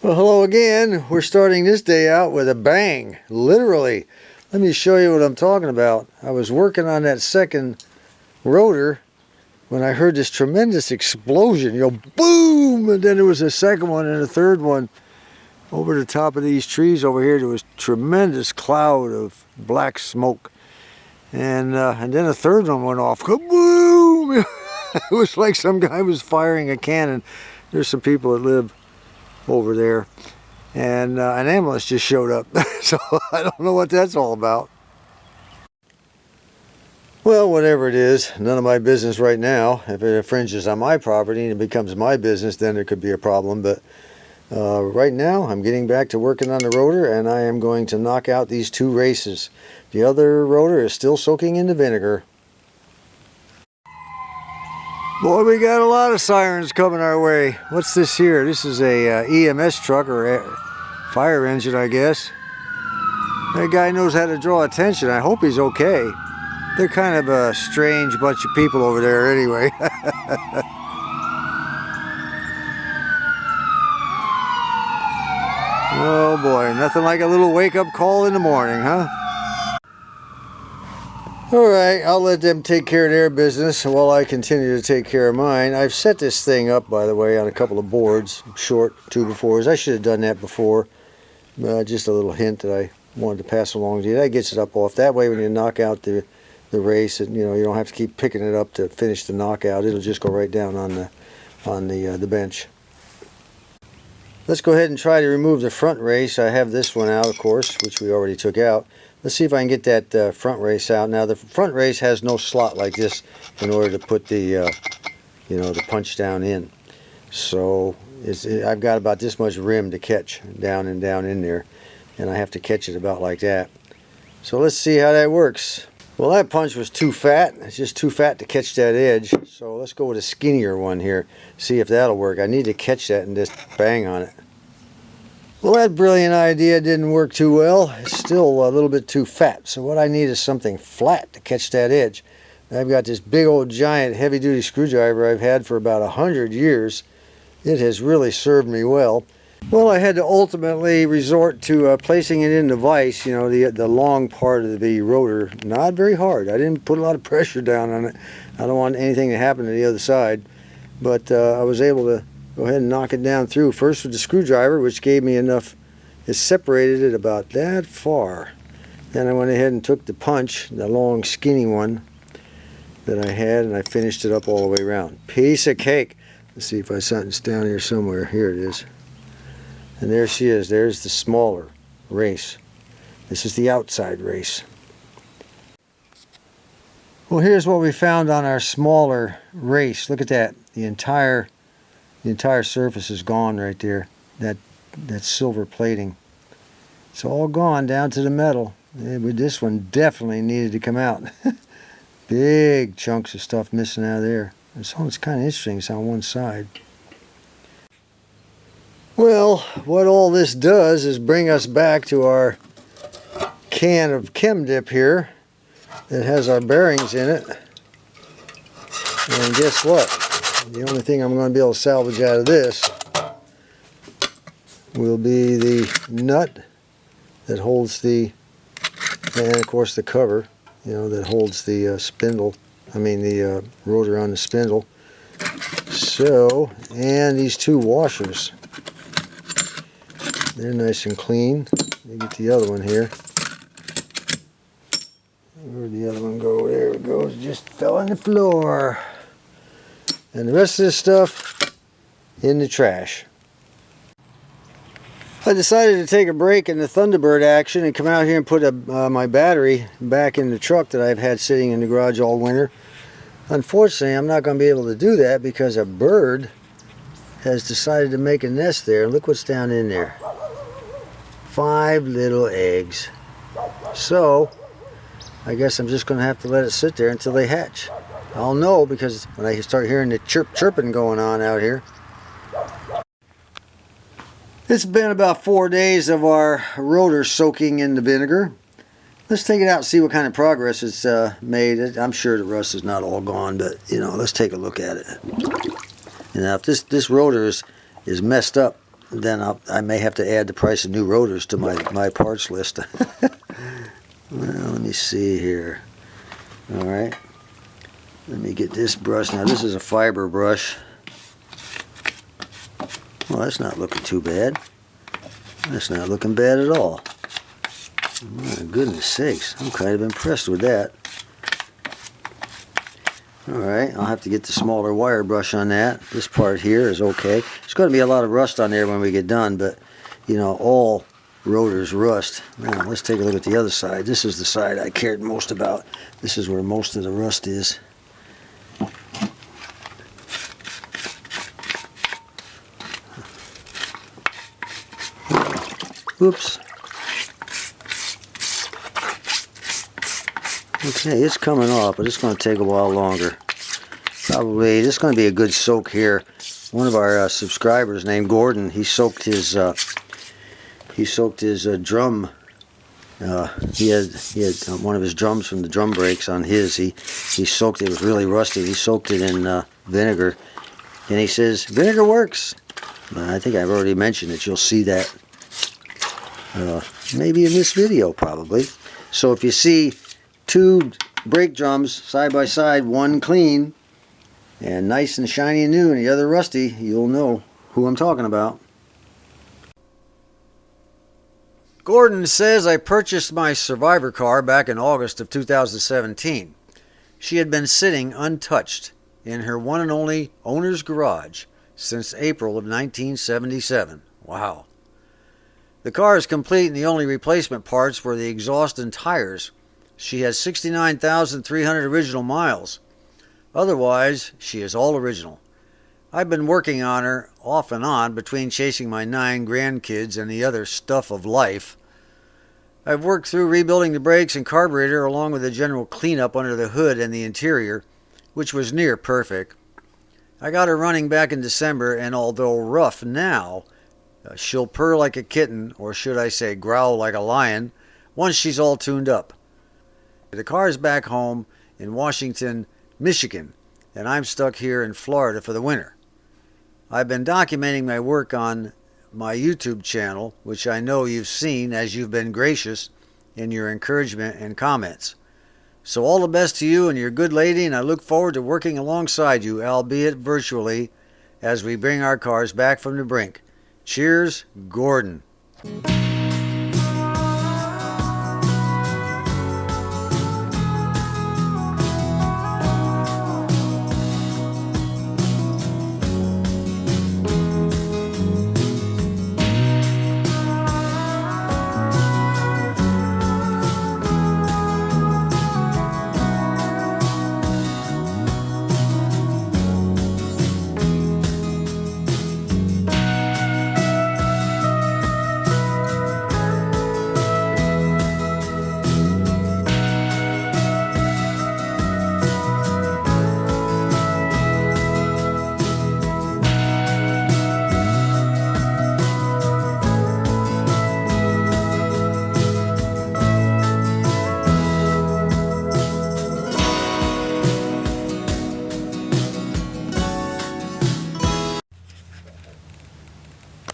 Well, hello again. We're starting this day out with a bang, literally. Let me show you what I'm talking about. I was working on that second rotor when I heard this tremendous explosion, boom, and then there was a second one and a third one over the top of these trees over here. There was a tremendous cloud of black smoke, and then a third one went off, kaboom! It was like some guy was firing a cannon. There's some people that live over there, and an ambulance just showed up. So I don't know what that's all about. Well, whatever it is, none of my business right now. If it infringes on my property and it becomes my business, then there could be a problem. But right now I'm getting back to working on the rotor, and I am going to knock out these two races. The other rotor is still soaking in the vinegar. Boy, we got a lot of sirens coming our way. What's this here? This is a EMS truck, or a fire engine, I guess. That guy knows how to draw attention. I hope he's okay. They're kind of a strange bunch of people over there anyway. Oh boy, nothing like a little wake-up call in the morning, huh? Alright, I'll let them take care of their business while I continue to take care of mine. I've set this thing up, by the way, on a couple of boards, short 2x4s. I should have done that before. Just a little hint that I wanted to pass along to you. That gets it up off. That way when you knock out the race, and you don't have to keep picking it up to finish the knockout. It'll just go right down on the bench. Let's go ahead and try to remove the front race. I have this one out, of course, which we already took out. Let's see if I can get that front race out. Now the front race has no slot like this in order to put the the punch down in. So I've got about this much rim to catch down in there, and I have to catch it about like that. So let's see how that works. Well, that punch was too fat. It's just too fat to catch that edge. So let's go with a skinnier one here. See if that'll work. I need to catch that and just bang on it. Well, that brilliant idea didn't work too well. It's still a little bit too fat. So what I need is something flat to catch that edge. I've got this big old giant heavy-duty screwdriver I've had for about 100 years. It has really served me well. Well, I had to ultimately resort to placing it in the vise, the long part of the rotor. Not very hard. I didn't put a lot of pressure down on it. I don't want anything to happen to the other side. But I was able to go ahead and knock it down through. First with the screwdriver, which gave me enough. It separated it about that far. Then I went ahead and took the punch, the long skinny one that I had, and I finished it up all the way around. Piece of cake. Let's see if I saw it down here somewhere. Here it is. And there she is. There's the smaller race. This is the outside race. Well, here's what we found on our smaller race. Look at that. The entire surface is gone right there. That silver plating. It's all gone down to the metal. This one definitely needed to come out. Big chunks of stuff missing out of there. It's kind of interesting. It's on one side. Well, what all this does is bring us back to our can of Chem Dip here that has our bearings in it. And guess what? The only thing I'm going to be able to salvage out of this will be the nut that holds and of course the cover, that holds the spindle, the rotor on the spindle. So, and these two washers. They're nice and clean. Let me get the other one here. Where'd the other one go? There it goes. Just fell on the floor. And the rest of this stuff in the trash. I decided to take a break in the Thunderbird action and come out here and put my battery back in the truck that I've had sitting in the garage all winter. Unfortunately, I'm not going to be able to do that because a bird has decided to make a nest there. Look what's down in there. 5 little eggs. So I guess I'm just going to have to let it sit there until they hatch. I'll know because when I start hearing the chirping going on out here. It's been about 4 days of our rotor soaking in the vinegar. Let's take it out and see what kind of progress it's made. I'm sure the rust is not all gone, but let's take a look at it. And now if this rotor is messed up, then I may have to add the price of new rotors to my parts list. Well, let me see here. Alright, let me get this brush. Now this is a fiber brush. Well, that's not looking too bad. That's not looking bad at all. My goodness sakes, I'm kind of impressed with that. Alright, I'll have to get the smaller wire brush on that. This part here is okay. There's going to be a lot of rust on there when we get done, but you know, all rotors rust. Now let's take a look at the other side. This is the side I cared most about. This is where most of the rust is. Oops. Okay, it's coming off, but it's going to take a while longer. Probably, this is going to be a good soak here. One of our subscribers named Gordon, he soaked his drum. He had one of his drums from the drum brakes on his. He soaked it. It was really rusty. He soaked it in vinegar, and he says vinegar works. I think I've already mentioned it. You'll see that maybe in this video, probably. So if you see two brake drums side by side, one clean and nice and shiny and new, and the other rusty, you'll know who I'm talking about. Gordon says I purchased my Survivor car back in August of 2017. She had been sitting untouched in her one and only owner's garage since April of 1977. Wow. The car is complete and the only replacement parts were the exhaust and tires. She has 69,300 original miles. Otherwise, she is all original. I've been working on her off and on between chasing my 9 grandkids and the other stuff of life. I've worked through rebuilding the brakes and carburetor along with a general cleanup under the hood and the interior, which was near perfect. I got her running back in December, and although rough now, she'll purr like a kitten, or should I say growl like a lion, once she's all tuned up. The car's back home in Washington, Michigan, and I'm stuck here in Florida for the winter. I've been documenting my work on my YouTube channel, which I know you've seen as you've been gracious in your encouragement and comments. So all the best to you and your good lady, and I look forward to working alongside you, albeit virtually, as we bring our cars back from the brink. Cheers, Gordon.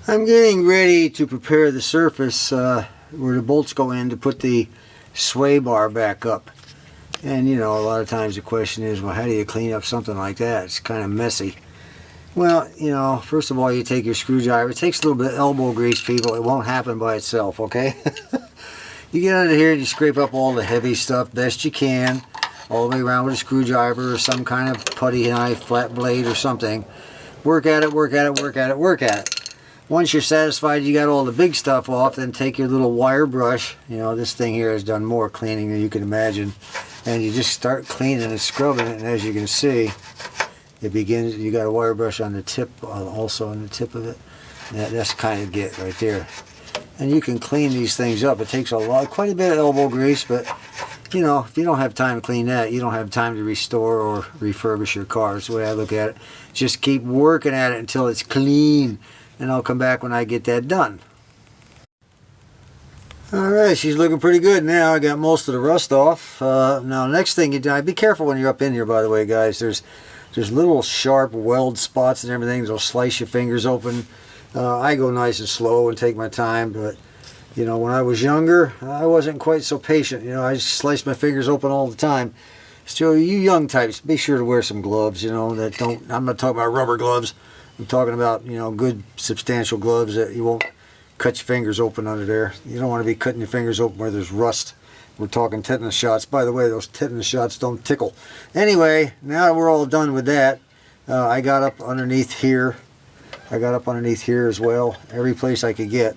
I'm getting ready to prepare the surface where the bolts go in to put the sway bar back up. And you know, a lot of times the question is, well, how do you clean up something like that? It's kind of messy. Well, you know, first of all, you take your screwdriver. It takes a little bit of elbow grease, people. It won't happen by itself, okay? You get under here and you scrape up all the heavy stuff best you can, all the way around with a screwdriver or some kind of putty knife, flat blade or something. Work at it, work at it, work at it, work at it. Once you're satisfied you got all the big stuff off, then take your little wire brush. You know, this thing here has done more cleaning than you can imagine. And you just start cleaning and scrubbing it, and as you can see, it begins, you got a wire brush on the tip, also on the tip of it. That's kind of it right there. And you can clean these things up. It takes quite a bit of elbow grease, but you know, if you don't have time to clean that, you don't have time to restore or refurbish your car. That's the way I look at it. Just keep working at it until it's clean. And I'll come back when I get that done. Alright, she's looking pretty good now. I got most of the rust off. Now, next thing you do, be careful when you're up in here, by the way, guys. There's little sharp weld spots and everything that'll slice your fingers open. I go nice and slow and take my time, but you know, when I was younger, I wasn't quite so patient. You know, I just sliced my fingers open all the time. So you young types, be sure to wear some gloves, you know, that don't, I'm not talking about rubber gloves. I'm talking about, you know, good substantial gloves that you won't cut your fingers open under there. You don't want to be cutting your fingers open where there's rust. We're talking tetanus shots. By the way, those tetanus shots don't tickle. Anyway, now that we're all done with that, I got up underneath here. I got up underneath here as well, every place I could get.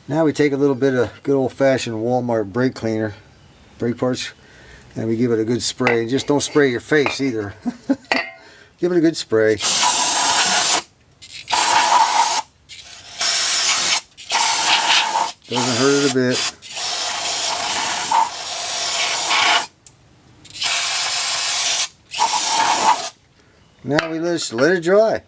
Now we take a little bit of good old-fashioned Walmart brake cleaner, brake parts, and we give it a good spray. Just don't spray your face either. Give it a good spray. Doesn't hurt it a bit. Now we just let it dry.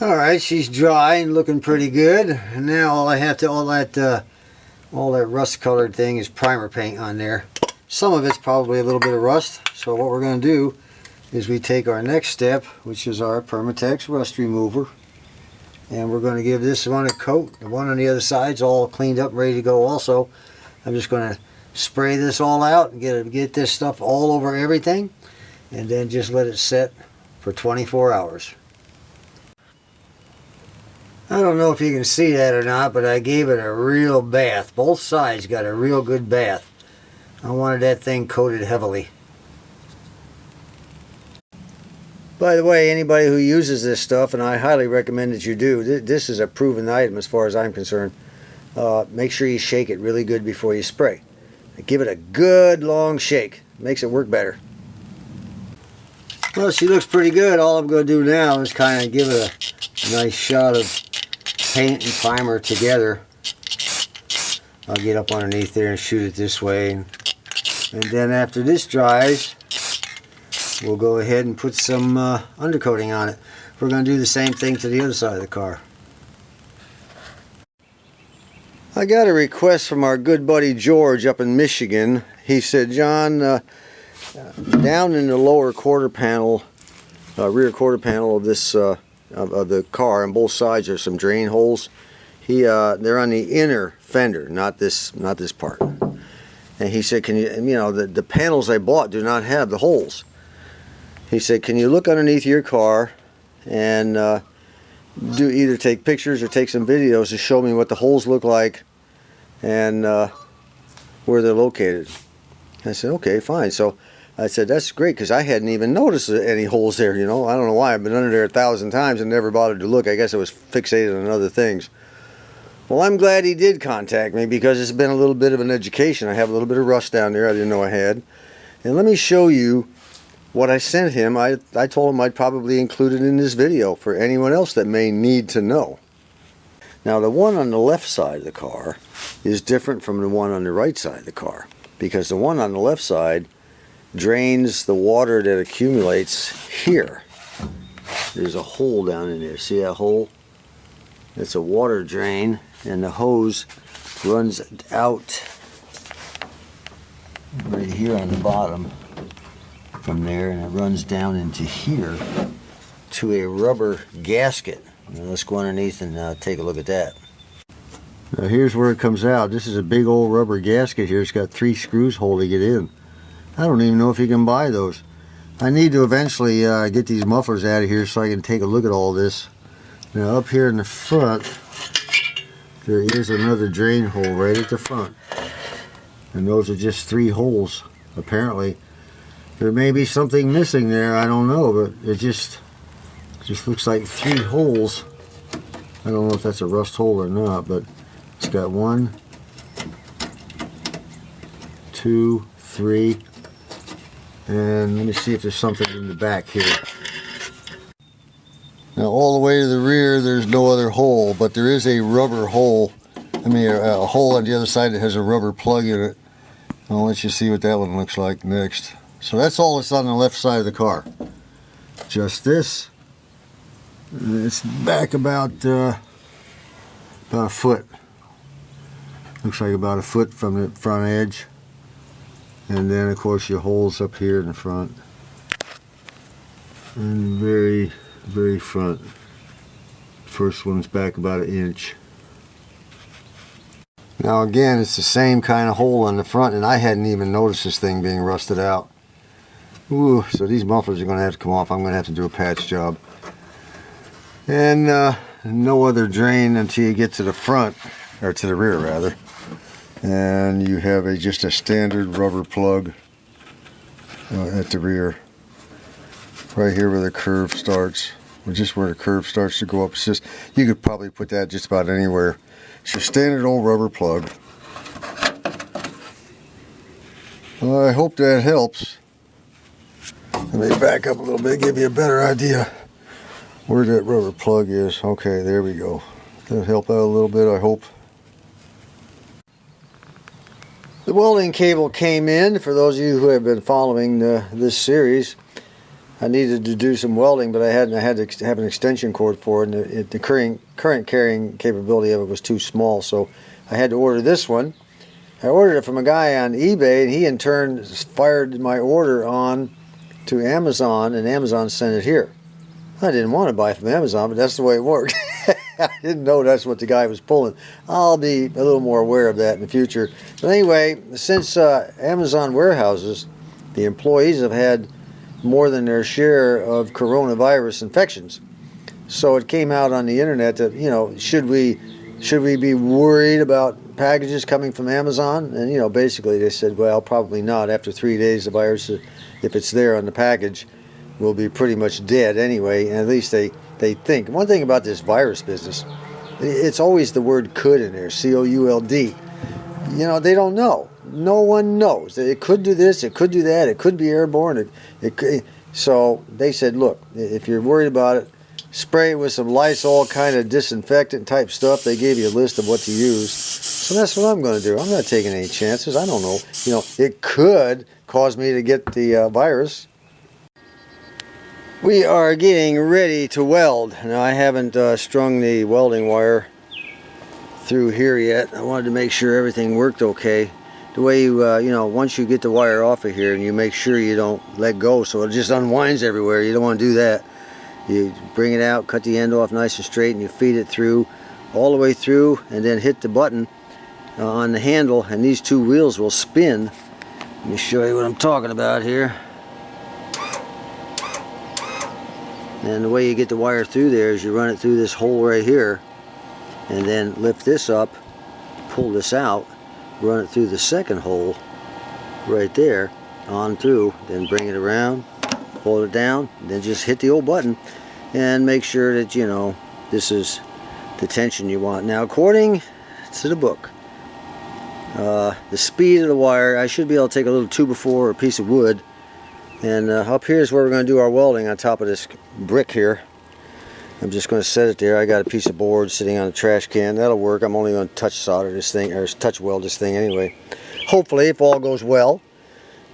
Alright, she's dry and looking pretty good. And now all that rust colored thing is primer paint on there. Some of it's probably a little bit of rust. So what we're going to do is we take our next step, which is our Permatex rust remover. And we're going to give this one a coat. The one on the other side's all cleaned up and ready to go also. I'm just going to spray this all out and get this stuff all over everything. And then just let it set for 24 hours. I don't know if you can see that or not, but I gave it a real bath. Both sides got a real good bath. I wanted that thing coated heavily. By the way, anybody who uses this stuff, and I highly recommend that you do, this is a proven item as far as I'm concerned. Make sure you shake it really good before you spray. Give it a good long shake. Makes it work better. Well, she looks pretty good. All I'm going to do now is kind of give it a nice shot of paint and primer together. I'll get up underneath there and shoot it this way. And then after this dries, we'll go ahead and put some undercoating on it. We're going to do the same thing to the other side of the car. I got a request from our good buddy George up in Michigan. He said, John, down in the lower quarter panel, rear quarter panel of this of the car, on both sides are some drain holes. They're on the inner fender, not this part. And he said, can you know, the panels I bought do not have the holes. He said, can you look underneath your car and either take pictures or take some videos to show me what the holes look like and where they're located. I said, okay, fine. So I said, that's great, because I hadn't even noticed any holes there, you know. I don't know why. I've been under there 1,000 times and never bothered to look. I guess I was fixated on other things. Well, I'm glad he did contact me, because it's been a little bit of an education. I have a little bit of rust down there I didn't know I had. And let me show you what I sent him. I told him I'd probably include it in this video for anyone else that may need to know. Now, the one on the left side of the car is different from the one on the right side of the car, because the one on the left side drains the water that accumulates here. There's a hole down in there. See that hole? It's a water drain, and the hose runs out right here on the bottom from there, and it runs down into here to a rubber gasket. Now let's go underneath and take a look at that. Now here's where it comes out. This is a big old rubber gasket here. It's got 3 screws holding it in. I don't even know if you can buy those. I need to eventually get these mufflers out of here so I can take a look at all this. Now up here in the front, there is another drain hole right at the front. And those are just 3 holes, apparently. There may be something missing there, I don't know, but it just looks like 3 holes. I don't know if that's a rust hole or not, but it's got 1, 2, 3, and let me see if there's something in the back here. Now all the way to the rear there's no other hole, but there is a rubber hole. I mean a hole on the other side that has a rubber plug in it. I'll let you see what that one looks like next. So that's all that's on the left side of the car. Just this. It's back about a foot. Looks like about a foot from the front edge. And then of course your holes up here in the front. And very, very front. First one's back about 1 inch. Now again, it's the same kind of hole on the front, and I hadn't even noticed this thing being rusted out. Ooh, so these mufflers are going to have to come off. I'm going to have to do a patch job. And no other drain until you get to the front, or to the rear rather. And you have just a standard rubber plug at the rear. Right here where the curve starts. Or just where the curve starts to go up. It's just, you could probably put that just about anywhere. It's your standard old rubber plug. Well, I hope that helps. Let me back up a little bit, give you a better idea where that rubber plug is. Okay, there we go. That'll help out a little bit, I hope. The welding cable came in. For those of you who have been following this series, I needed to do some welding, but I had to have an extension cord for it, and the current carrying capability of it was too small, so I had to order this one. I ordered it from a guy on eBay, and he in turn fired my order on to Amazon, and Amazon sent it here. I didn't want to buy from Amazon, but that's the way it worked. I didn't know that's what the guy was pulling. I'll be a little more aware of that in the future. But anyway, since Amazon warehouses, the employees have had more than their share of coronavirus infections. So it came out on the internet that, you know, should we be worried about packages coming from Amazon? And, you know, basically they said, well, probably not. After 3 days, the virus, if it's there on the package, will be pretty much dead anyway. And at least they think. One thing about this virus business, it's always the word could in there, C-O-U-L-D. You know, they don't know. No one knows. It could do this, it could do that, it could be airborne. So they said, look, if you're worried about it, spray it with some Lysol kind of disinfectant type stuff. They gave you a list of what to use. So that's what I'm going to do. I'm not taking any chances. I don't know. You know, it could cause me to get the virus. We are getting ready to weld. Now I haven't strung the welding wire through here yet. I wanted to make sure everything worked okay. The way you, you know, once you get the wire off of here and you make sure you don't let go so it just unwinds everywhere, you don't want to do that. You bring it out, cut the end off nice and straight, and you feed it through, all the way through, and then hit the button on the handle, and these two wheels will spin. Let me show you what I'm talking about here. And the way you get the wire through there is you run it through this hole right here, and then lift this up, pull this out, run it through the second hole right there, on through, then bring it around, hold it down, then just hit the old button and make sure that, you know, this is the tension you want. Now, according to the book, the speed of the wire, I should be able to take a little 2x4 or a piece of wood, and up here is where we're going to do our welding on top of this brick here. I'm just going to set it there. I got a piece of board sitting on a trash can. That'll work. I'm only going to touch solder this thing, or touch weld this thing anyway. Hopefully, if all goes well.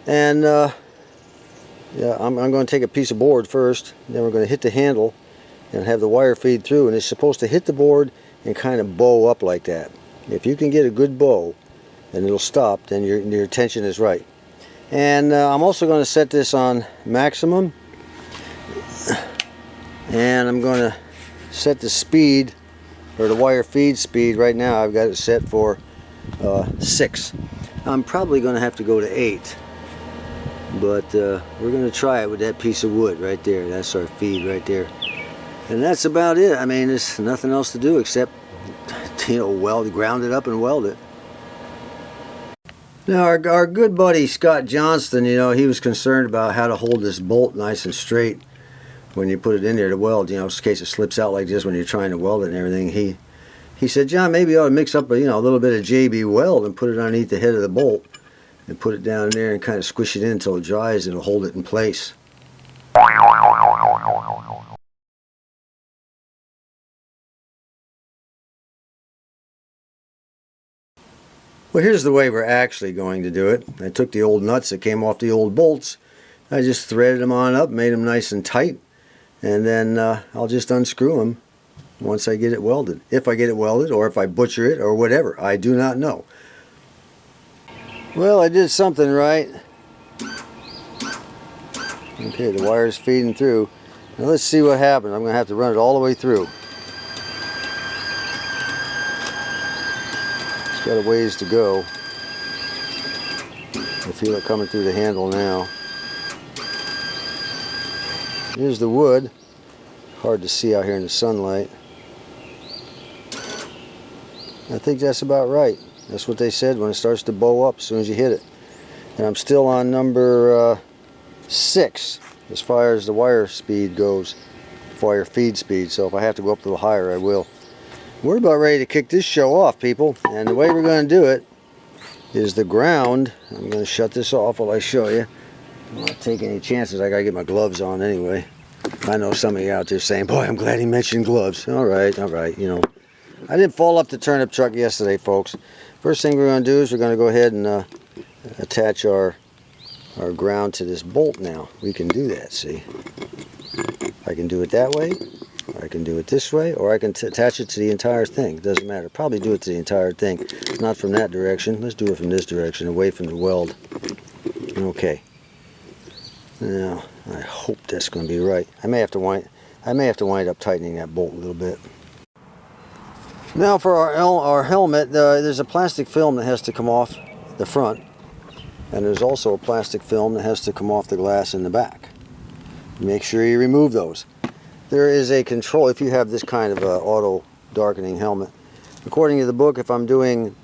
And yeah, I'm going to take a piece of board first. Then we're going to hit the handle and have the wire feed through. And it's supposed to hit the board and kind of bow up like that. If you can get a good bow and it'll stop, then your tension is right. And I'm also going to set this on maximum. And I'm going to set the speed, or the wire feed speed. Right now I've got it set for 6. I'm probably going to have to go to 8, but we're going to try it with that piece of wood right there. That's our feed right there, and that's about it. I mean, there's nothing else to do except, you know, ground it up and weld it. Now our good buddy Scott Johnston, you know, he was concerned about how to hold this bolt nice and straight when you put it in there to weld, you know, in case it slips out like this when you're trying to weld it and everything. He said, John, maybe you ought to mix up a, you know, a little bit of JB Weld and put it underneath the head of the bolt and put it down there and kind of squish it in until it dries and it'll hold it in place. Well, here's the way we're actually going to do it. I took the old nuts that came off the old bolts. I just threaded them on up, made them nice and tight, and then I'll just unscrew them once I get it welded. If I get it welded, or if I butcher it, or whatever. I do not know. Well, I did something right. Okay, the wire's feeding through. Now let's see what happens. I'm going to have to run it all the way through. It's got a ways to go. I feel it coming through the handle now. Here's the wood. Hard to see out here in the sunlight. I think that's about right. That's what they said when it starts to bow up as soon as you hit it. And I'm still on number 6 as far as the wire speed goes, wire feed speed. So if I have to go up a little higher, I will. We're about ready to kick this show off, people. And the way we're going to do it is the ground. I'm going to shut this off while I show you. I'm not taking any chances. I got to get my gloves on anyway. I know some of you out there saying, boy, I'm glad he mentioned gloves. All right, you know. I didn't fall up the turnip truck yesterday, folks. First thing we're going to do is we're going to go ahead and attach our ground to this bolt now. We can do that, see. I can do it that way, or I can do it this way, or I can attach it to the entire thing. It doesn't matter. Probably do it to the entire thing. Not from that direction. Let's do it from this direction, away from the weld. Okay. Now, I hope that's going to be right. I may have to wind up tightening that bolt a little bit. Now for our helmet, there's a plastic film that has to come off the front, and there's also a plastic film that has to come off the glass in the back. Make sure you remove those. There is a control if you have this kind of auto darkening helmet. According to the book, if I'm doing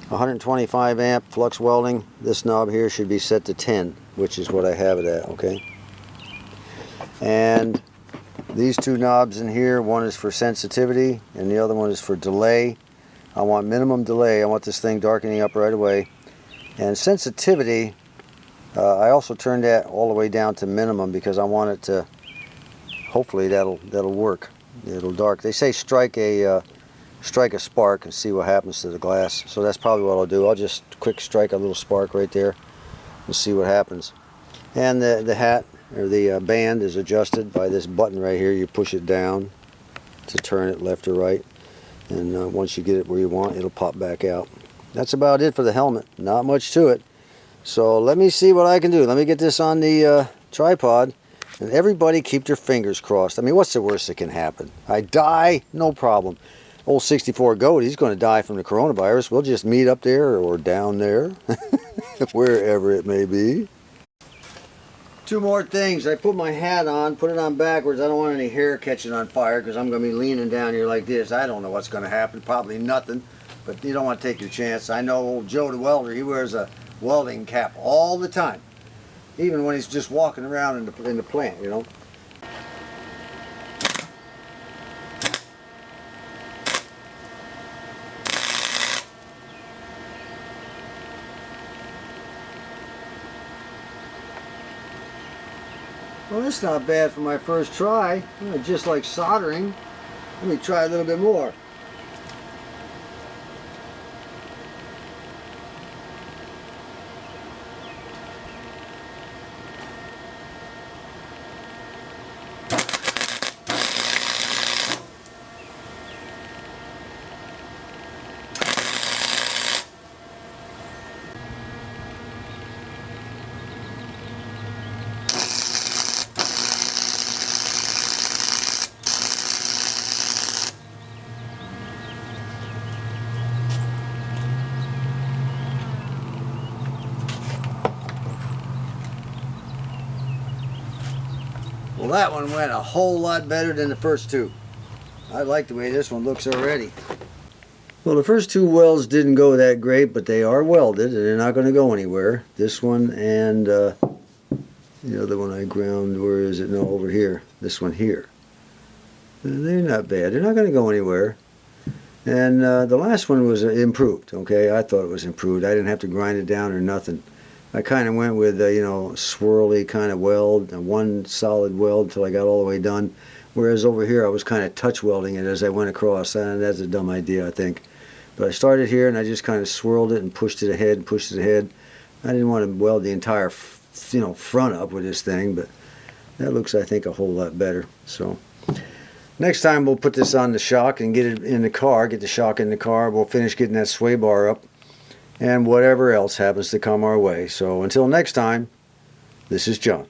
125 amp flux welding, this knob here should be set to 10, which is what I have it at, okay? And these two knobs in here, one is for sensitivity and the other one is for delay. I want minimum delay. I want this thing darkening up right away. And sensitivity, I also turned that all the way down to minimum because I want it to, hopefully that'll work. It'll dark. They say strike a spark and see what happens to the glass. So that's probably what I'll do. I'll just quick strike a little spark right there and see what happens. And the hat, or the band, is adjusted by this button right here. You push it down to turn it left or right, and once you get it where you want, it'll pop back out. That's about it for the helmet. Not much to it. So let me see what I can do. Let me get this on the tripod, and everybody keep your fingers crossed. I mean, what's the worst that can happen? I die? No problem. Old 64 goat, he's going to die from the coronavirus. We'll just meet up there or down there, wherever it may be. Two more things. I put my hat on, put it on backwards. I don't want any hair catching on fire because I'm going to be leaning down here like this. I don't know what's going to happen. Probably nothing, but you don't want to take your chance. I know old Joe the welder, he wears a welding cap all the time, even when he's just walking around in the plant, you know. Well, that's not bad for my first try. Just like soldering. Let me try a little bit more. Well, that one went a whole lot better than the first two. I like the way this one looks already. Well, the first two welds didn't go that great, but they are welded and they're not going to go anywhere. This one and the other one I ground, where is it? No, over here. This one here. They're not bad. They're not going to go anywhere. And the last one was improved, okay? I thought it was improved. I didn't have to grind it down or nothing. I kind of went with, swirly kind of weld, one solid weld until I got all the way done. Whereas over here I was kind of touch welding it as I went across. And that's a dumb idea, I think. But I started here and I just kind of swirled it and pushed it ahead and pushed it ahead. I didn't want to weld the entire, front up with this thing, but that looks, I think, a whole lot better. So next time we'll put this on the shock and get it in the car, get the shock in the car. We'll finish getting that sway bar up and whatever else happens to come our way. So until next time, this is John.